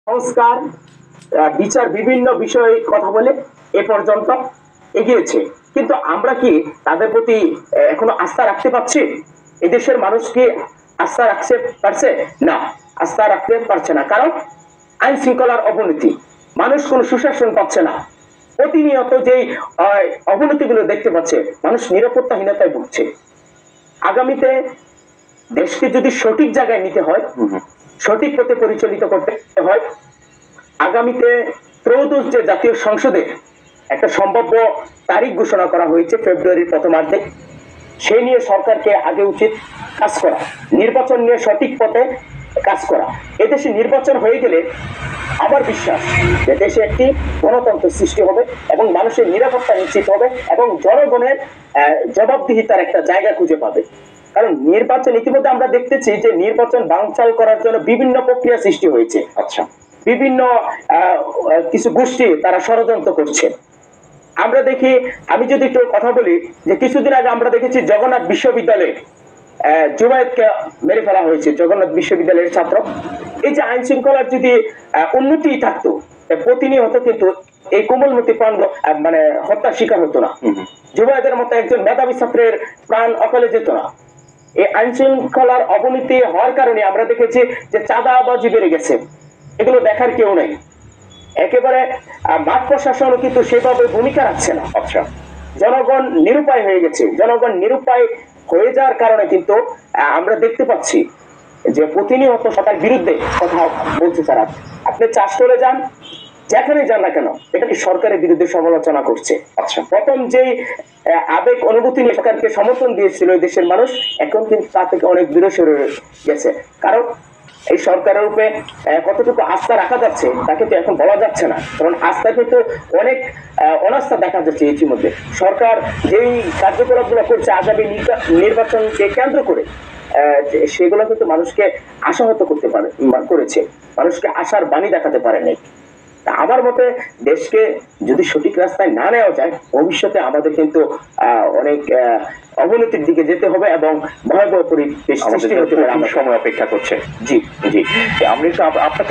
সংস্কার বিচার বিভিন্ন বিষয়ে কথা বলে এ পর্যন্ত এগিয়েছে, কিন্তু আমরা কি তাদের প্রতি এখনো আস্থা রাখতে পারছি? এদেশের মানুষ কি আস্থা রাখতে পারছে? না, আস্থা রাখতে পারছে না। কারণ আইন শৃঙ্খলার অবনতি, মানুষ কোনো সুশাসন পাচ্ছে না। প্রতিনিয়ত যে অবনতিগুলো দেখতে পাচ্ছে, মানুষ নিরাপত্তাহীনতায় ভুগছে। আগামীতে দেশকে যদি সঠিক জায়গায় নিতে হয়, সঠিক পথে পরিচালিত করতে হয়, আগামীতে ত্রয়োদশ যে জাতীয় সংসদে একটা সম্ভাব্য তারিখ ঘোষণা করা হয়েছে ফেব্রুয়ারির প্রথমার্ধে, সে নিয়ে সরকারকে আগে উচিত কাজ করা, নির্বাচন নিয়ে সঠিক পথে কাজ করা। এদেশে নির্বাচন হয়ে গেলে আমার বিশ্বাস যে দেশে একটি গণতন্ত্র সৃষ্টি হবে এবং মানুষের নিরাপত্তা নিশ্চিত হবে এবং জনগণের জবাবদিহিতার একটা জায়গা খুঁজে পাবে। কারণ নির্বাচন ইতিমধ্যে আমরা দেখতেছি যে নির্বাচন বানচাল করার জন্য বিভিন্ন প্রক্রিয়া সৃষ্টি হয়েছে। আচ্ছা, বিভিন্ন কিছু গোষ্ঠী তারা ষড়যন্ত্র করছে। আমরা দেখি, আমি যদি একটু কথা বলি, যে কিছুদিন আগে আমরা দেখেছি জগন্নাথ বিশ্ববিদ্যালয়ে জুবায়েদকে মেরে ফেলা হয়েছে, জগন্নাথ বিশ্ববিদ্যালয়ের ছাত্র। এই যে আইন শৃঙ্খলার যদি উন্নতি থাকতো, প্রতিনিয়ত কিন্তু এই কোমলমতি প্রাণ মানে হত্যার শিকার হতো না, জুবায়েদের মতো একজন মেধাবী ছাত্রের প্রাণ অকালে যেত না। এই আইন শৃঙ্খলার অবনতি হওয়ার কারণে আমরা দেখেছি যে চাঁদাবাজি বেড়ে গেছে, এগুলো দেখার কেউ নেই। একেবারে মাঠ প্রশাসনও কিন্তু সেভাবে ভূমিকা রাখছে না। আচ্ছা, জনগণ নিরুপায় হয়ে গেছে। জনগণ নিরুপায় হয়ে যাওয়ার কারণে কিন্তু আমরা দেখতে পাচ্ছি যে প্রতিনিয়ত সরকার বিরুদ্ধে কথা বলছে তারা। আপনি চাষ করে যান, যেখানে যান না কেন, এটা কি সরকারের বিরুদ্ধে সমালোচনা করছে। আচ্ছা, প্রথম যেই আবেগ অনুভূতি নিয়ে সরকারকে সমর্থন দিয়েছিল এই দেশের মানুষ, এখন কিন্তু তা থেকে অনেক দূরে সরে গেছে। কারণ এই সরকারের উপরে কতটুকু আস্থা রাখা যাচ্ছে তা কিন্তু এখন বলা যাচ্ছে না। কারণ আস্থা কিন্তু অনেক অনাস্থা দেখা যাচ্ছে ইতিমধ্যে। সরকার যেই কার্যকলাপগুলো করছে আগামী নির্বাচনকে কেন্দ্র করে, সেগুলো কিন্তু মানুষকে আশাহত করতে পারে করেছে, মানুষকে আশার বাণী দেখাতে পারে নাই। আমার মতে দেশকে যদি সঠিক রাস্তায় না নেওয়া যায়, ভবিষ্যতে আমাদের কিন্তু অনেক অবনতির দিকে যেতে হবে এবং ভয়াবহ পরিবেশ সৃষ্টি হতে পারে। আমার সময় অপেক্ষা করছে। জি জি, আমরা আপনাকে